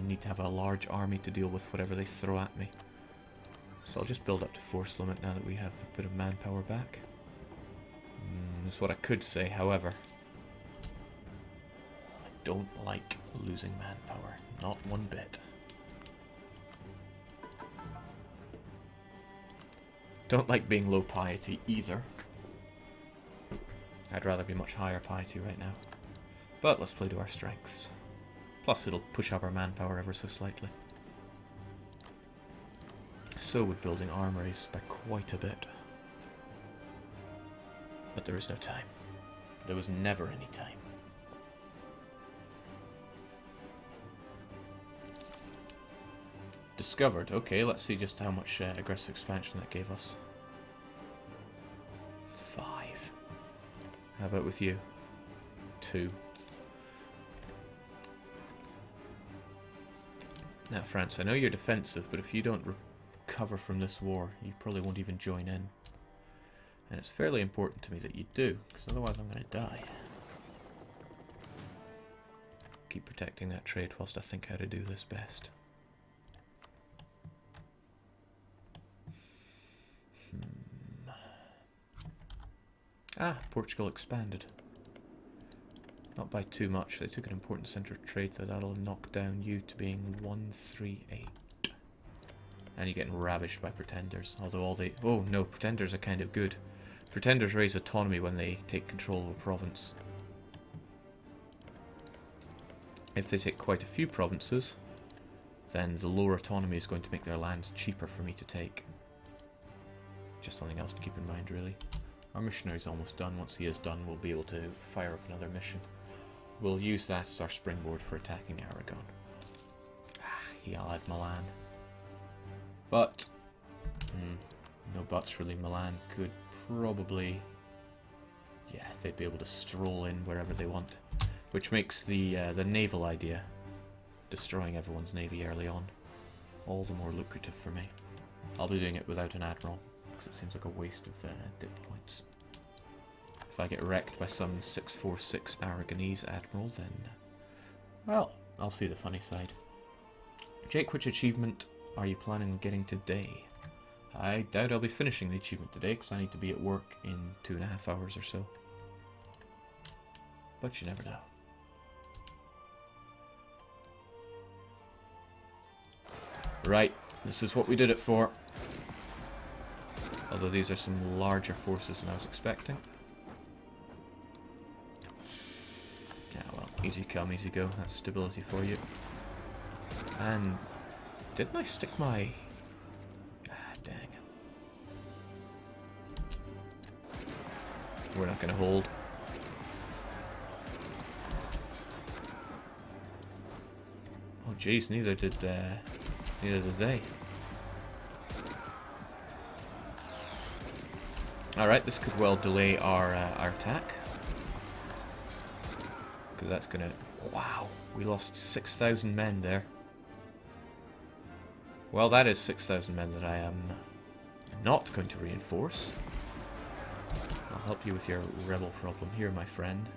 need to have a large army to deal with whatever they throw at me. So I'll just build up to force limit now that we have a bit of manpower back. That's what I could say, however. I don't like losing manpower. Not one bit. Don't like being low piety either. I'd rather be much higher piety right now. But let's play to our strengths. Plus it'll push up our manpower ever so slightly. So would building armories by quite a bit. But there is no time. There was never any time. Discovered. Okay, let's see just how much aggressive expansion that gave us. 5. How about with you? 2. Now, France, I know you're defensive, but if you don't recover from this war, you probably won't even join in. And it's fairly important to me that you do, because otherwise I'm going to die. Keep protecting that trade whilst I think how to do this best. Ah, Portugal expanded. Not by too much. They took an important centre of trade that'll knock down you to being 138. And you're getting ravished by pretenders. Although all they... Oh no, pretenders are kind of good. Pretenders raise autonomy when they take control of a province. If they take quite a few provinces, then the lower autonomy is going to make their lands cheaper for me to take. Just something else to keep in mind, really. Our missionary's almost done. Once he is done, we'll be able to fire up another mission. We'll use that as our springboard for attacking Aragon. He allied Milan. But, no buts really. Milan could probably, yeah, they'd be able to stroll in wherever they want. Which makes the naval idea, destroying everyone's navy early on, all the more lucrative for me. I'll be doing it without an admiral, because it seems like a waste of dip points. If I get wrecked by some 646 Aragonese admiral, then, well, I'll see the funny side. Jake, which achievement are you planning on getting today? I doubt I'll be finishing the achievement today, because I need to be at work in 2.5 hours or so. But you never know. Right, this is what we did it for. Although these are some larger forces than I was expecting. Yeah, well, easy come, easy go. That's stability for you. And didn't I stick my... Ah, dang. We're not going to hold. Oh, jeez, neither did they. Alright, this could well delay our attack. Because that's gonna... Wow, we lost 6,000 men there. Well, that is 6,000 men that I am not going to reinforce. I'll help you with your rebel problem here, my friend.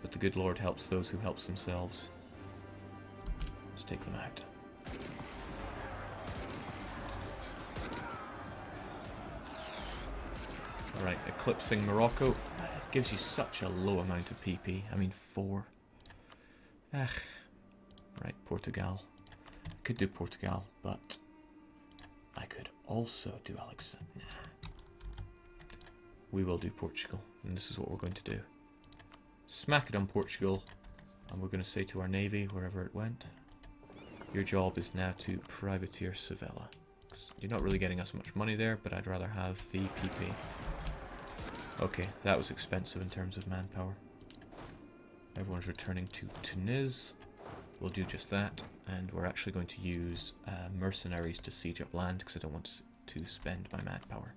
But the good Lord helps those who helps themselves. Let's take them out. Alright, eclipsing Morocco. It gives you such a low amount of PP. I mean, 4. Ugh. Right, Portugal. I could do Portugal, but I could also do Alexander. Nah. We will do Portugal, and this is what we're going to do. Smack it on Portugal, and we're going to say to our navy, wherever it went, your job is now to privateer Sevilla. You're not really getting us much money there, but I'd rather have the PP. Okay, that was expensive in terms of manpower. Everyone's returning to Tunis. We'll do just that, and we're actually going to use mercenaries to siege up land because I don't want to spend my manpower.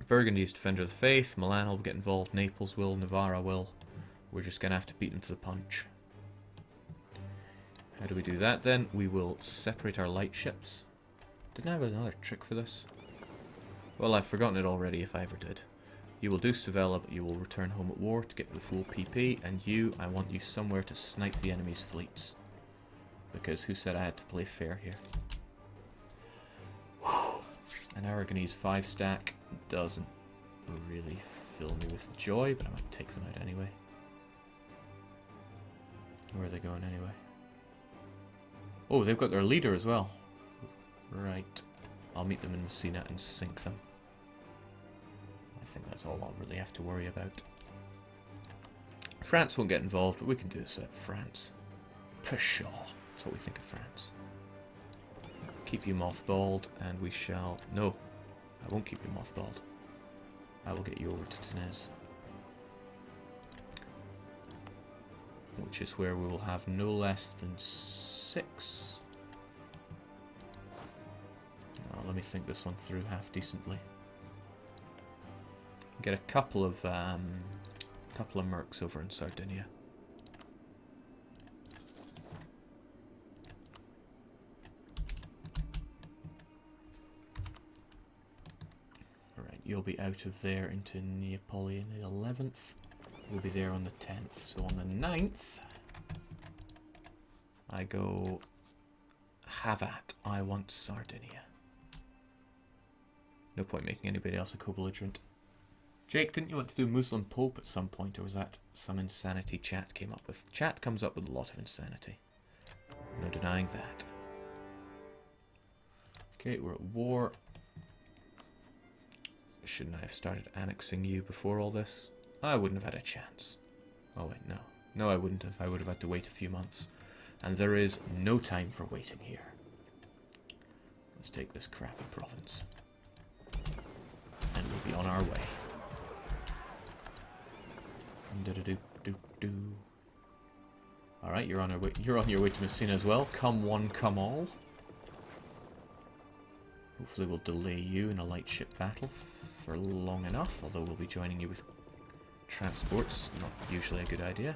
Burgundy is Defender of the Faith. Milan will get involved. Naples will. Navarra will. We're just going to have to beat them to the punch. How do we do that then? We will separate our light ships. Didn't I have another trick for this? Well, I've forgotten it already if I ever did. You will do Sevilla, but you will return home at war to get the full PP, and you, I want you somewhere to snipe the enemy's fleets. because who said I had to play fair here? An Aragonese 5-stack doesn't really fill me with joy, but I might take them out anyway. Where are they going anyway? Oh, they've got their leader as well. Right. I'll meet them in Messina and sink them. I think that's all I'll really have to worry about. France won't get involved, but we can do this at France. Pshaw. That's what we think of France. Keep you mothballed, and we shall... No, I won't keep you mothballed. I will get you over to Tunez. Which is where we will have no less than 6. Oh, let me think this one through half decently. Get a couple of mercs over in Sardinia. Right, you'll be out of there into Neapolitan the 11th. We'll be there on the 10th. So on the 9th, I go, have at, I want Sardinia. No point making anybody else a co-belligerent. Jake, didn't you want to do Muslim Pope at some point, or was that some insanity chat came up with? Chat comes up with a lot of insanity. No denying that. Okay, we're at war. Shouldn't I have started annexing you before all this? I wouldn't have had a chance. Oh wait, no. No, I wouldn't have. I would have had to wait a few months. And there is no time for waiting here. Let's take this crappy province. And we'll be on our way. Alright, you're on your way to Messina as well. Come one, come all. Hopefully we'll delay you in a light ship battle for long enough, although we'll be joining you with transports. Not usually a good idea.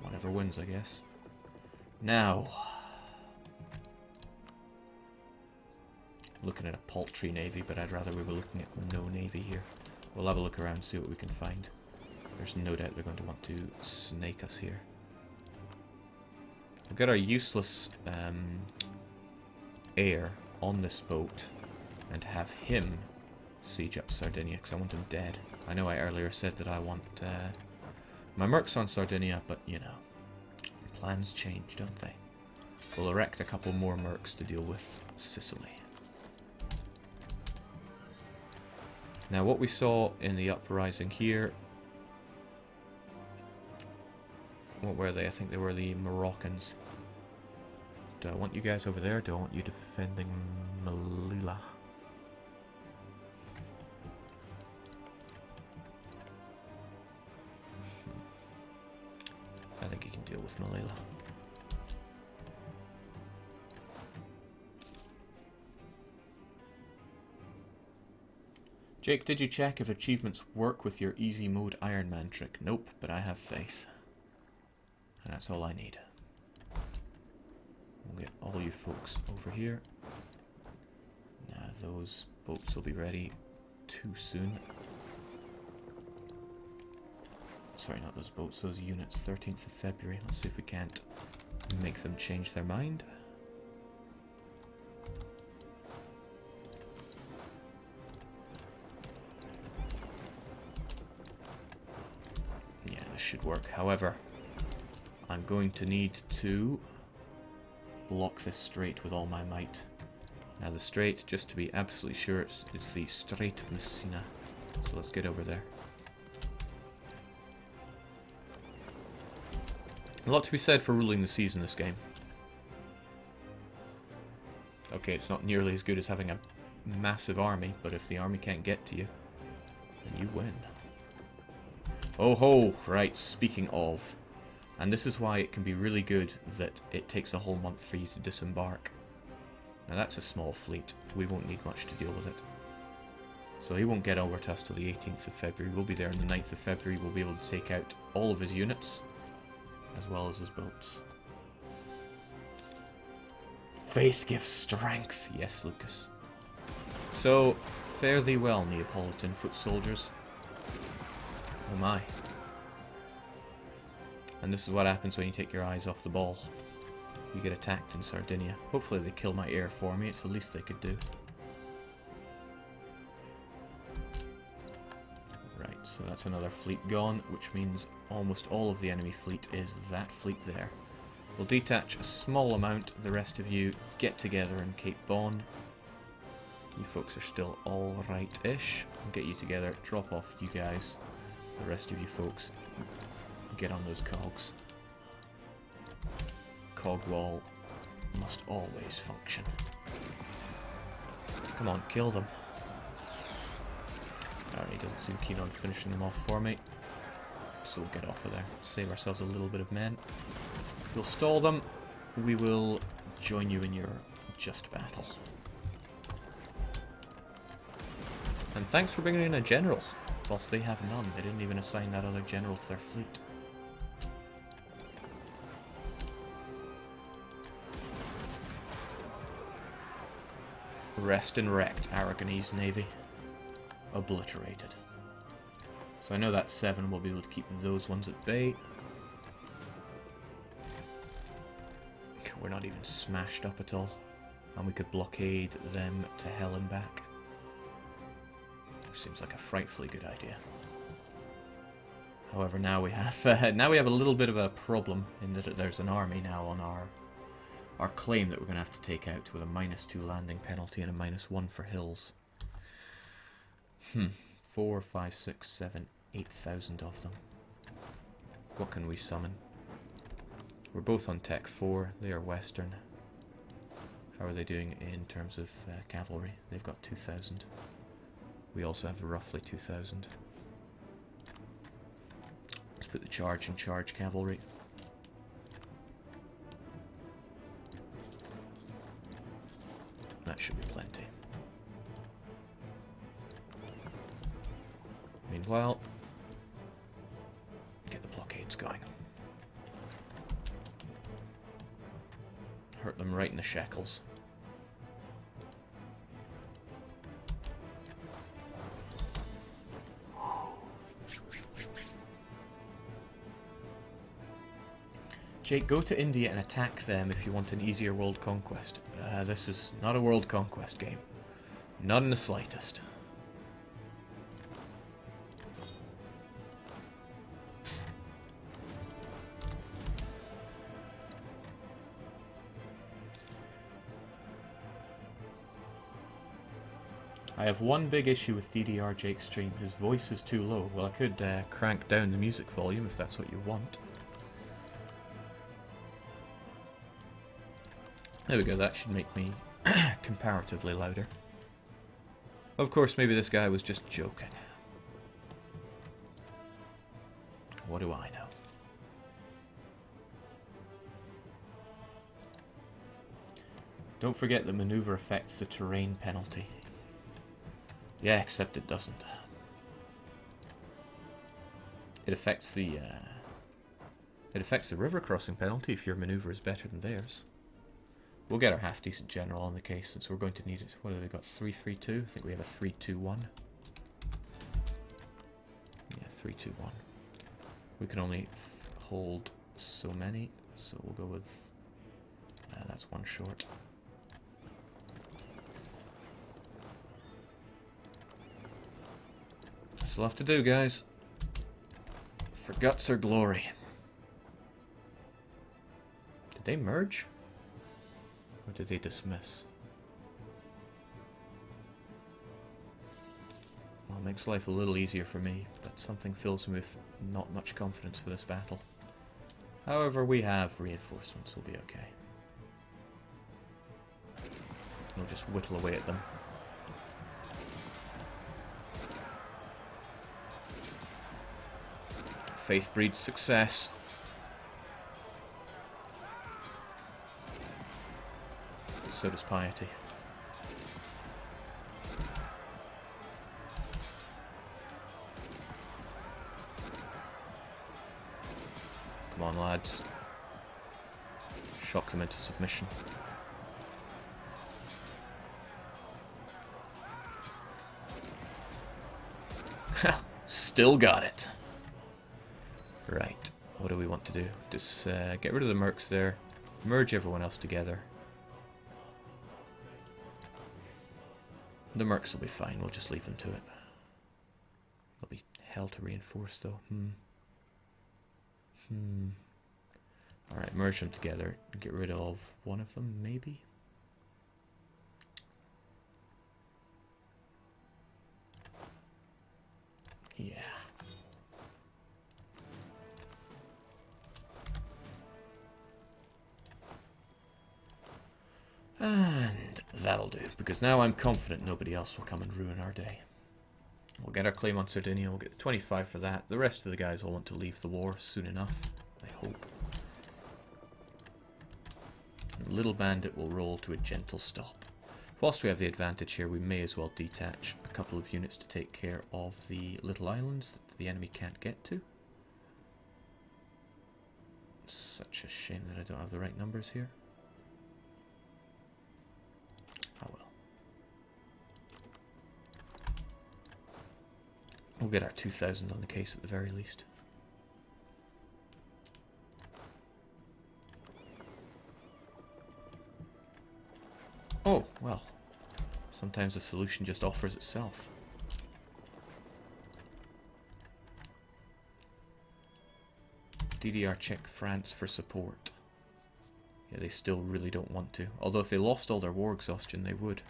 Whatever wins, I guess. Now, looking at a paltry navy, but I'd rather we were looking at no navy here. We'll have a look around, see what we can find. There's no doubt they're going to want to snake us here. We've got our useless heir on this boat and have him siege up Sardinia, because I want him dead. I know I earlier said that I want my mercs on Sardinia, but you know, plans change, don't they? We'll erect a couple more mercs to deal with Sicily. Now, what we saw in the uprising here... What were they? I think they were the Moroccans. Do I want you guys over there? Do I want you defending Melilla? I think you can deal with Melilla. Jake, did you check if achievements work with your easy mode Iron Man trick? Nope, but I have faith. And that's all I need. We'll get all you folks over here. Now those boats will be ready too soon. Sorry, not those boats, those units. 13th of February. Let's see if we can't make them change their mind. Yeah, this should work. However, I'm going to need to block this strait with all my might. Now the strait, just to be absolutely sure, it's the Strait of Messina. So let's get over there. A lot to be said for ruling the seas in this game. Okay, it's not nearly as good as having a massive army, but if the army can't get to you, then you win. Oh ho! Right, speaking of... And this is why it can be really good that it takes a whole month for you to disembark. Now that's a small fleet. We won't need much to deal with it. So he won't get over to us till the 18th of February. We'll be there on the 9th of February. We'll be able to take out all of his units, as well as his boats. Faith gives strength. Yes, Lucas. So, fare thee well, Neapolitan foot soldiers. Oh my. And this is what happens when you take your eyes off the ball. You get attacked in Sardinia. Hopefully they kill my air for me, it's the least they could do. Right, so that's another fleet gone, which means almost all of the enemy fleet is that fleet there. We'll detach a small amount, the rest of you get together in Cape Bon. You folks are still alright-ish. I'll get you together, drop off you guys. The rest of you folks, get on those cogs. Cog wall must always function. Come on, kill them. Alright, he doesn't seem keen on finishing them off for me. So we'll get off of there. Save ourselves a little bit of men. We'll stall them. We will join you in your just battle. And thanks for bringing in a general. Whilst they have none, they didn't even assign that other general to their fleet. Rest and wrecked, Aragonese Navy. Obliterated. So I know that 7 will be able to keep those ones at bay. We're not even smashed up at all. And we could blockade them to hell and back. Which seems like a frightfully good idea. However, now we have a little bit of a problem in that there's an army now on our claim that we're going to have to take out with a -2 landing penalty and a -1 for hills. 4, 5, 6, 7, 8,000 of them. What can we summon? We're both on Tech 4. They are Western. How are they doing in terms of cavalry? They've got 2,000. We also have roughly 2,000. Let's put the charge in charge cavalry. That should be plenty. Meanwhile, get the blockades going. Hurt them right in the shackles. Jake, go to India and attack them if you want an easier world conquest. This is not a world conquest game. Not in the slightest. I have one big issue with DDR Jake's stream. His voice is too low. Well, I could crank down the music volume if that's what you want. There we go, that should make me comparatively louder. Of course, maybe this guy was just joking. What do I know? Don't forget that maneuver affects the terrain penalty. Yeah, except it doesn't. It affects the river crossing penalty if your maneuver is better than theirs. We'll get our half-decent general on the case since we're going to need it. What have we got? 3-3-2? I think we have a 3-2-1. Yeah, 3-2-1. We can only hold so many, so we'll go with... that's one short. Still have to do, guys. For guts or glory. Did they merge? Or did they dismiss? Well, it makes life a little easier for me, but something fills me with not much confidence for this battle. However, we have reinforcements, we'll be okay. We'll just whittle away at them. Faith breeds success. So does piety. Come on, lads. Shock them into submission. Still got it. Right. What do we want to do? Just get rid of the mercs there. Merge everyone else together. The mercs will be fine. We'll just leave them to it. They'll be hell to reinforce though. Alright, merge them together. Get rid of one of them, maybe? Yeah. And that'll do, because now I'm confident nobody else will come and ruin our day. We'll get our claim on Sardinia, we'll get 25 for that. The rest of the guys will want to leave the war soon enough, I hope. And Little Bandit will roll to a gentle stop. Whilst we have the advantage here, we may as well detach a couple of units to take care of the little islands that the enemy can't get to. It's such a shame that I don't have the right numbers here. Oh well. We'll get our 2,000 on the case at the very least. Oh, well. Sometimes the solution just offers itself. DDR check France for support. Yeah, they still really don't want to. Although if they lost all their war exhaustion, they would.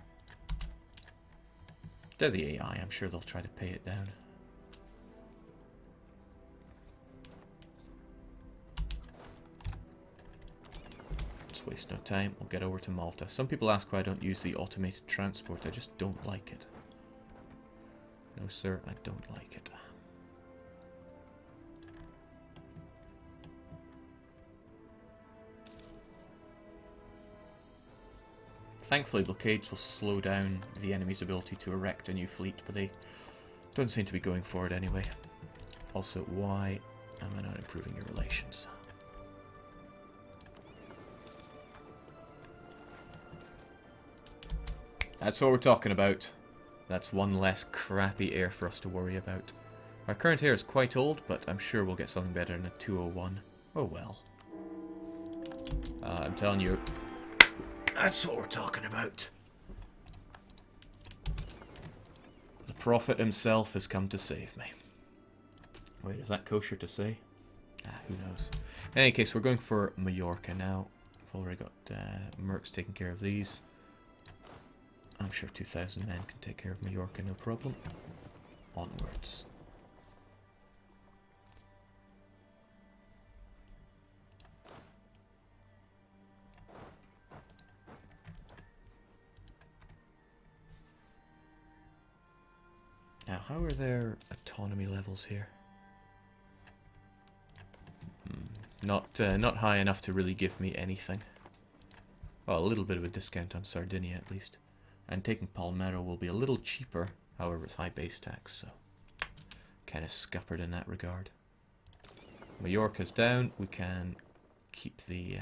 They're the AI, I'm sure they'll try to pay it down. Let's waste no time, we'll get over to Malta. Some people ask why I don't use the automated transport, I just don't like it. No sir, I don't like it. Thankfully, blockades will slow down the enemy's ability to erect a new fleet, but they don't seem to be going for it anyway. Also, why am I not improving your relations? That's what we're talking about. That's one less crappy air for us to worry about. Our current air is quite old, but I'm sure we'll get something better than a 201. Oh well. I'm telling you, that's what we're talking about. The Prophet himself has come to save me. Wait, is that kosher to say? Who knows. In any case, we're going for Mallorca now. We've already got mercs taking care of these. I'm sure 2,000 men can take care of Mallorca, no problem. Onwards. Now, how are their autonomy levels here? Not high enough to really give me anything. Well, a little bit of a discount on Sardinia at least. And taking Palmero will be a little cheaper, however it's high base tax, so kind of scuppered in that regard. Mallorca's down, we can keep the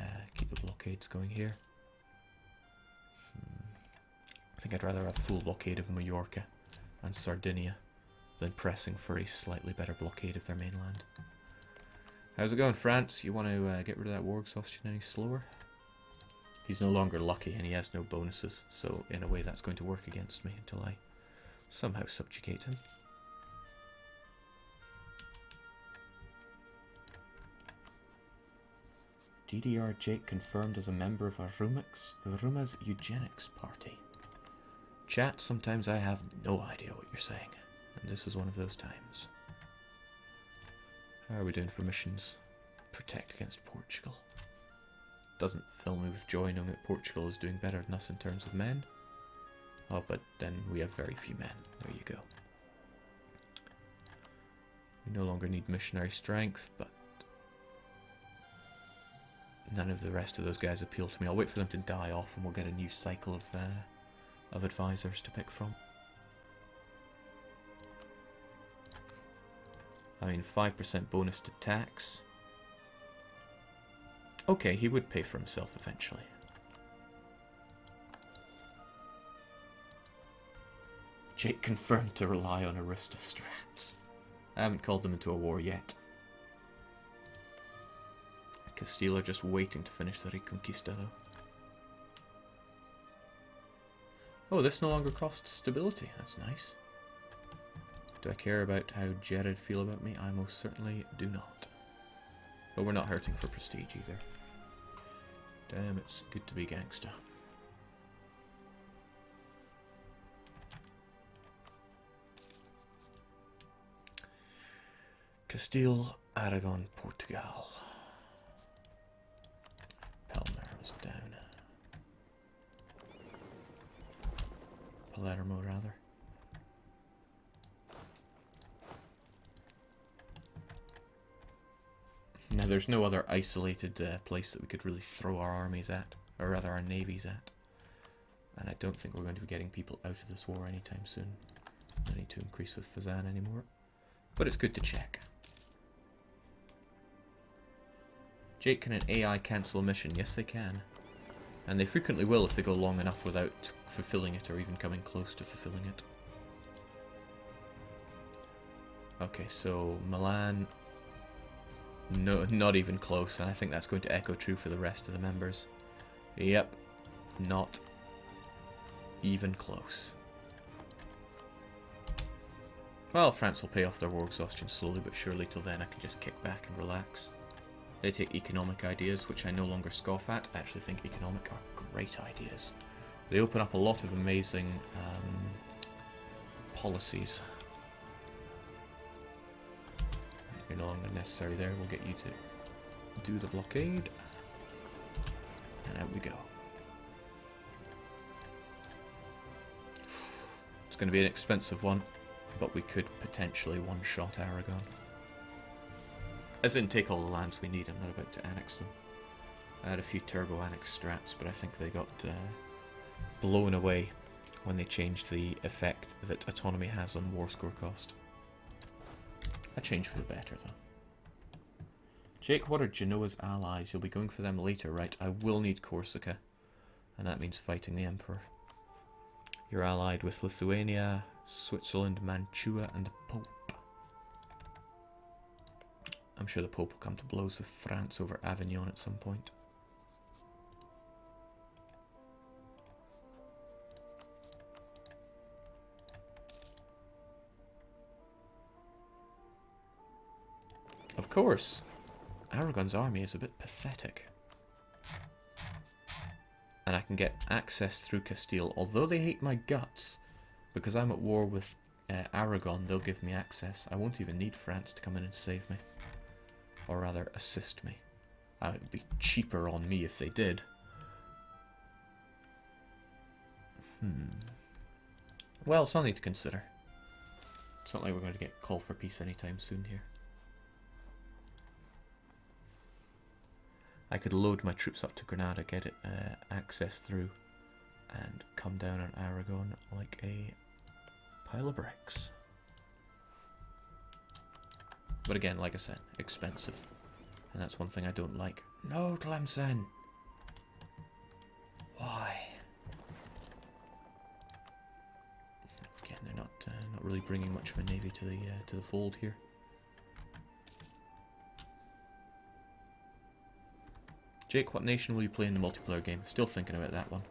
blockades going here. I think I'd rather have full blockade of Mallorca and Sardinia than pressing for a slightly better blockade of their mainland. How's it going, France? You want to get rid of that war exhaustion any slower? He's no longer lucky and he has no bonuses, so in a way that's going to work against me until I somehow subjugate him. DDR Jake confirmed as a member of Aruma's eugenics party. Chat, sometimes I have no idea what you're saying, and this is one of those times. How are we doing for missions? Protect against Portugal. Doesn't fill me with joy knowing that Portugal is doing better than us in terms of men. Oh, but then we have very few men. There you go. We no longer need missionary strength, but none of the rest of those guys appeal to me. I'll wait for them to die off and we'll get a new cycle of advisors to pick from. I mean, 5% bonus to tax. Okay, he would pay for himself eventually. Jake confirmed to rely on Aristostrats. I haven't called them into a war yet. Castile are just waiting to finish the Reconquista, though. Oh, this no longer costs stability. That's nice. Do I care about how Jared feel about me? I most certainly do not. But we're not hurting for prestige either. Damn, it's good to be gangster. Castile, Aragon, Portugal. Palermo's down. Palermo, rather. Now, there's no other isolated place that we could really throw our armies at, or rather our navies at. And I don't think we're going to be getting people out of this war anytime soon. I need to increase with Fazan anymore. But it's good to check. Jake, can an AI cancel a mission? Yes, they can. And they frequently will if they go long enough without fulfilling it or even coming close to fulfilling it. Okay, so Milan... No, not even close, and I think that's going to echo true for the rest of the members. Yep, not even close. Well, France will pay off their war exhaustion slowly but surely. Till then I can just kick back and relax. They take economic ideas, which I no longer scoff at. I actually think economic are great ideas. They open up a lot of amazing policies. You're no longer necessary there. We'll get you to do the blockade. And out we go. It's going to be an expensive one, but we could potentially one-shot Aragon. As in, take all the lands we need. I'm not about to annex them. I had a few turbo annex strats, but I think they got blown away when they changed the effect that autonomy has on war score cost. A change for the better, though. Jake, what are Genoa's allies? You'll be going for them later, right? I will need Corsica, and that means fighting the Emperor. You're allied with Lithuania, Switzerland, Mantua, and the Pope. I'm sure the Pope will come to blows with France over Avignon at some point. Of course, Aragon's army is a bit pathetic. And I can get access through Castile, although they hate my guts. Because I'm at war with Aragon, they'll give me access. I won't even need France to come in and save me. Or rather, assist me. It would be cheaper on me if they did. Well, something to consider. It's not like we're going to get call for peace anytime soon here. I could load my troops up to Granada, get it access through, and come down on Aragon like a pile of bricks. But again, like I said, expensive. And that's one thing I don't like. No, Tlemcen! Why? Again, they're not really bringing much of a navy to the fold here. Jake, what nation will you play in the multiplayer game? Still thinking about that one.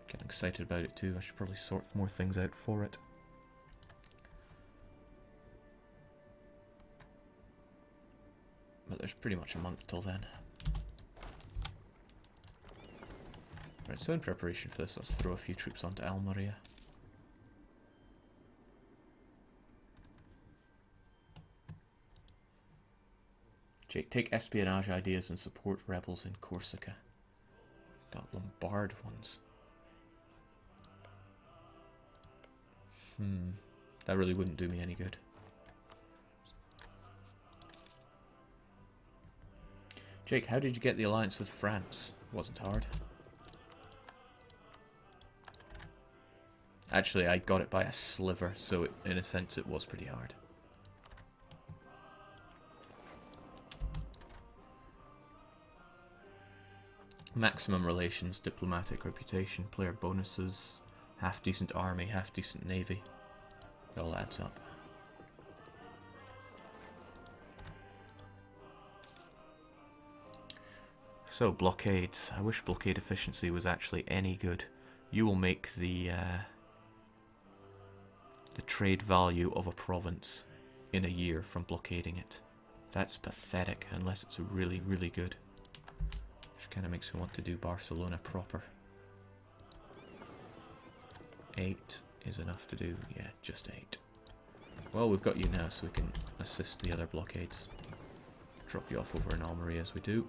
Getting excited about it too. I should probably sort more things out for it. But there's pretty much a month till then. Right, so in preparation for this, let's throw a few troops onto Almeria. Jake, take espionage ideas and support rebels in Corsica. Got Lombard ones. That really wouldn't do me any good. Jake, how did you get the alliance with France? Wasn't hard. Actually, I got it by a sliver, so in a sense it was pretty hard. Maximum relations, diplomatic reputation, player bonuses, half-decent army, half-decent navy. It all adds up. So, blockades. I wish blockade efficiency was actually any good. You will make the trade value of a province in a year from blockading it. That's pathetic, unless it's really, really good. Which kind of makes me want to do Barcelona proper. 8 is enough to do, yeah, just 8. Well, we've got you now, so we can assist the other blockades. Drop you off over in Almeria as we do.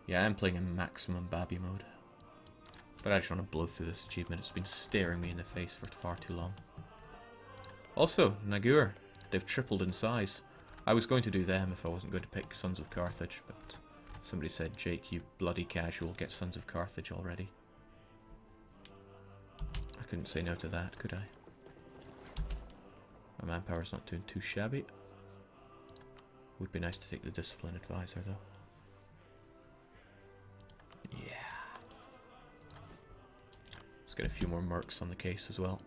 Yeah, I'm playing in maximum Babby mode. But I just want to blow through this achievement. It's been staring me in the face for far too long. Also, Nagur. They've tripled in size. I was going to do them if I wasn't going to pick Sons of Carthage, but somebody said, Jake, you bloody casual, get Sons of Carthage already. I couldn't say no to that, could I? My manpower's not doing too shabby. Would be nice to take the Discipline Advisor, though. Yeah. Let's get a few more mercs on the case as well.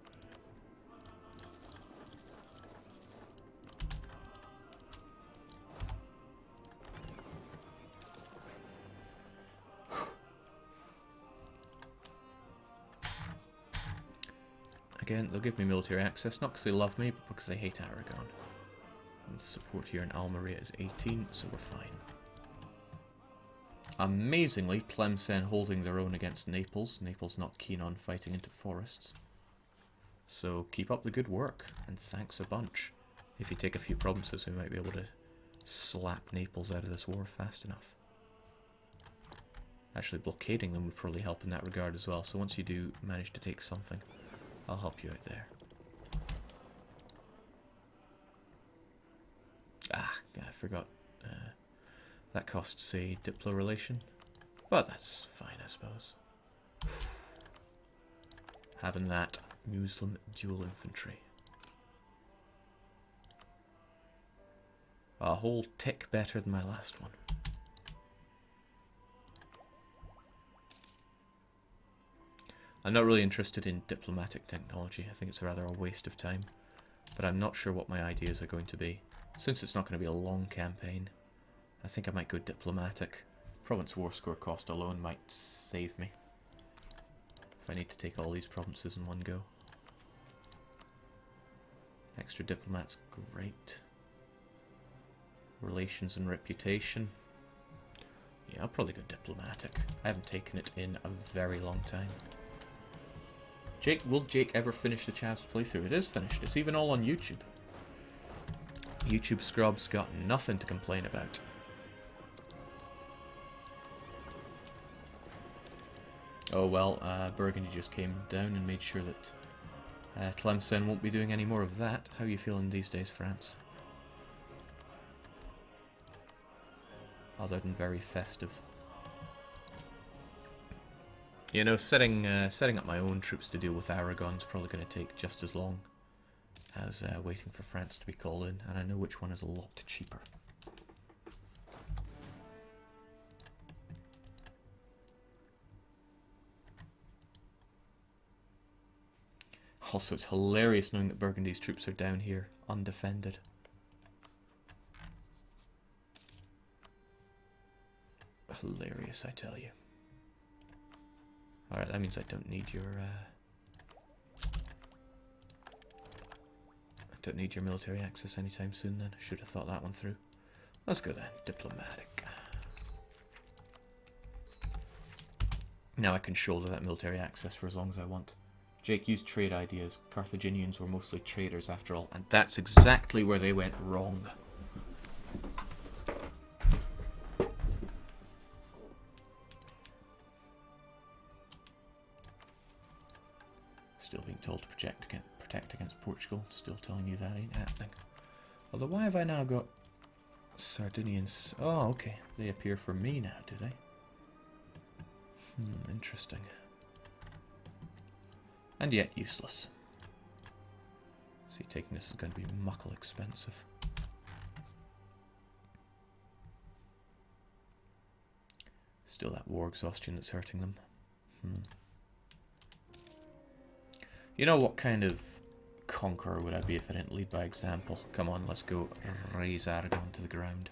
Again, they'll give me military access, not because they love me, but because they hate Aragon. And support here in Almeria is 18, so we're fine. Amazingly, Tlemcen holding their own against Naples. Naples not keen on fighting into forests. So keep up the good work, and thanks a bunch. If you take a few provinces, we might be able to slap Naples out of this war fast enough. Actually, blockading them would probably help in that regard as well, so once you do manage to take something, I'll help you out there. Ah, I forgot. That costs a Diplo relation. But that's fine, I suppose. Having that Muslim dual infantry. A whole tick better than my last one. I'm not really interested in diplomatic technology. I think it's rather a waste of time. But I'm not sure what my ideas are going to be. Since it's not going to be a long campaign, I think I might go diplomatic. Province war score cost alone might save me. If I need to take all these provinces in one go. Extra diplomats, great. Relations and reputation. Yeah, I'll probably go diplomatic. I haven't taken it in a very long time. Jake, will Jake ever finish the Chavs playthrough? It is finished. It's even all on YouTube. YouTube scrubs got nothing to complain about. Oh well, Burgundy just came down and made sure that Tlemcen won't be doing any more of that. How are you feeling these days, France? Other than very festive. You know, setting up my own troops to deal with Aragon is probably going to take just as long as waiting for France to be called in, and I know which one is a lot cheaper. Also, it's hilarious knowing that Burgundy's troops are down here, undefended. Hilarious, I tell you. Alright, that means I don't need your military access anytime soon then. I should have thought that one through. Let's go then. Diplomatic. Now I can shoulder that military access for as long as I want. Jake used trade ideas. Carthaginians were mostly traders after all, and that's exactly where they went wrong. Still being told to protect against Portugal. Still telling you that ain't happening. Although, why have I now got Sardinians? Oh, okay. They appear for me now, do they? Interesting. And yet useless. See, taking this is going to be muckle expensive. Still that war exhaustion that's hurting them. You know what kind of conqueror would I be if I didn't lead by example? Come on, let's go raise Aragon to the ground.